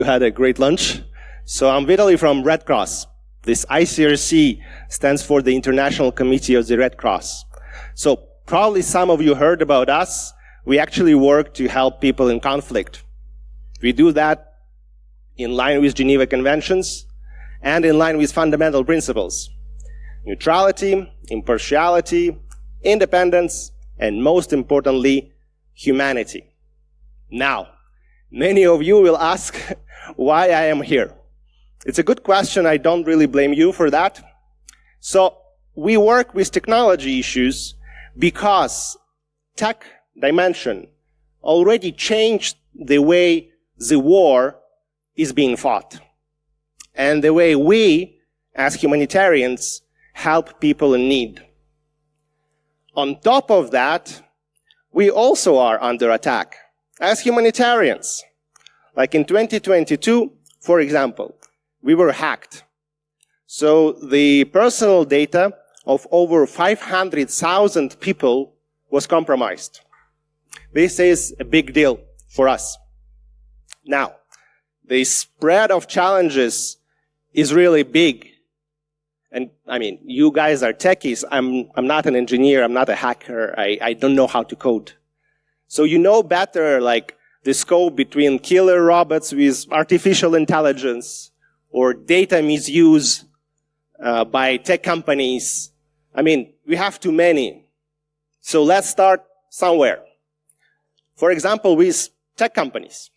You had a great lunch. So I'm Vitaly from Red Cross. This ICRC stands for the International Committee of the Red Cross. So probably some of you heard about us. We actually work to help people in conflict. We do that in line with Geneva Conventions and in line with fundamental principles: neutrality, impartiality, independence, and most importantly, humanity. Now, many of you will ask why I am here. It's a good question. I don't really blame you for that. So we work with technology issues because tech dimension already changed the way the war is being fought and the way we, as humanitarians, help people in need. On top of that, we also are under attack as humanitarians. Like in 2022, for example, we were hacked. So the personal data of over 500,000 people was compromised. This is a big deal for us. Now, the spread of challenges is really big. And I mean, you guys are techies. I'm not an engineer. I'm not a hacker. I don't know how to code. So you know better, like, the scope between killer robots with artificial intelligence or data misuse by tech companies. I mean, we have too many. So let's start somewhere. For example, with tech companies.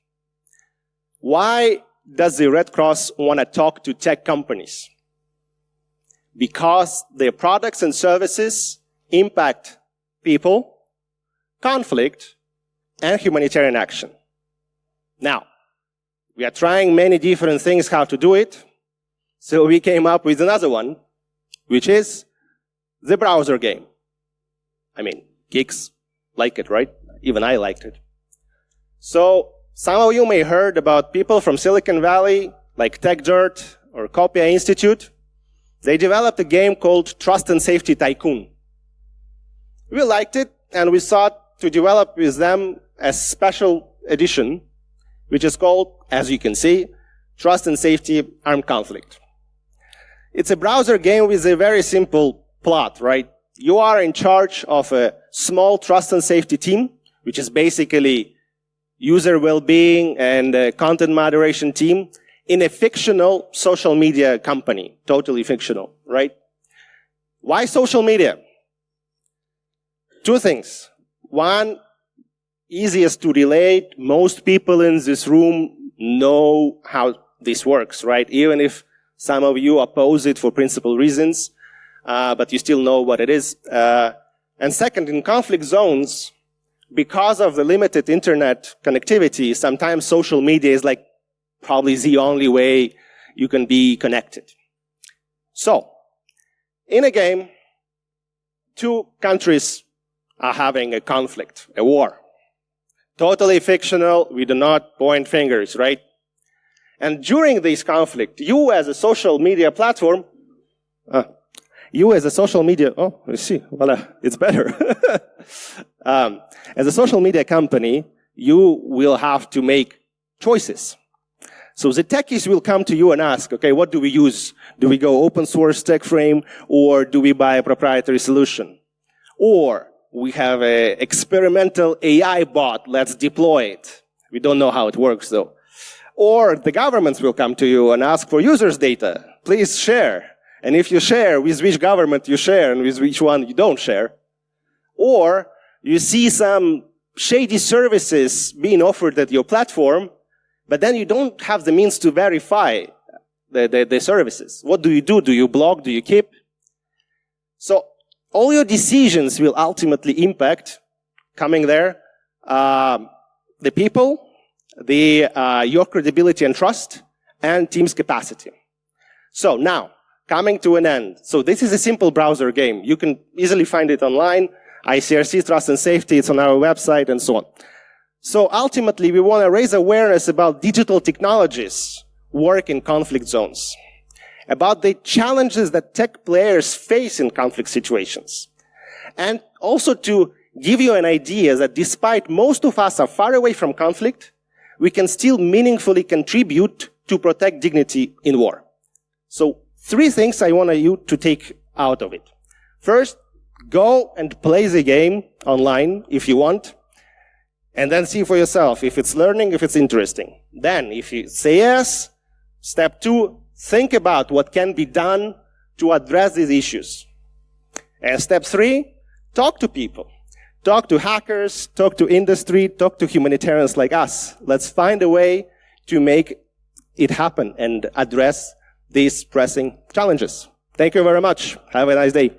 Why does the Red Cross want to talk to tech companies? Because their products and services impact people, conflict, and humanitarian action. Now, we are trying many different things how to do it, so we came up with another one, which is the browser game. I mean, geeks like it, right? Even I liked it. So, some of you may heard about people from Silicon Valley, like TechDirt or Copia Institute. They developed a game called Trust and Safety Tycoon. We liked it, and we thought to develop with them a special edition, which is called, as you can see, Trust and Safety Armed Conflict. It's a browser game with a very simple plot, right? You are in charge of a small trust and safety team, which is basically user well-being and a content moderation team in a fictional social media company, totally fictional, right? Why social media? Two things. One, easiest to relate. Most people in this room know how this works, right? Even if some of you oppose it for principal reasons, but you still know what it is. And second, in conflict zones, because of the limited internet connectivity, sometimes social media is like probably the only way you can be connected. So, in a game, two countries are having a conflict, a war. Totally fictional, we do not point fingers, right? And during this conflict, you as a social media platform, oh, I see, voila, it's better. As a social media company, you will have to make choices. So the techies will come to you and ask, okay, what do we use? Do we go open source tech frame, or do we buy a proprietary solution? Or we have an experimental AI bot, let's deploy it. We don't know how it works though. Or the governments will come to you and ask for users' data. Please share. And if you share, with which government you share and with which one you don't share. Or you see some shady services being offered at your platform, but then you don't have the means to verify the services. What do you do? Do you block? Do you keep? So all your decisions will ultimately impact, coming there, the people, your credibility and trust, and team's capacity. So now, coming to an end. So this is a simple browser game. You can easily find it online. ICRC Trust and Safety, it's on our website, and so on. So ultimately, we want to raise awareness about digital technologies work in conflict zones, about the challenges that tech players face in conflict situations, and also to give you an idea that despite most of us are far away from conflict, we can still meaningfully contribute to protect dignity in war. So 3 things I want you to take out of it. First, go and play the game online if you want, and then see for yourself if it's learning, if it's interesting. Then, if you say yes, step 2, think about what can be done to address these issues. And step 3, talk to people. Talk to hackers, talk to industry, talk to humanitarians like us. Let's find a way to make it happen and address these pressing challenges. Thank you very much. Have a nice day.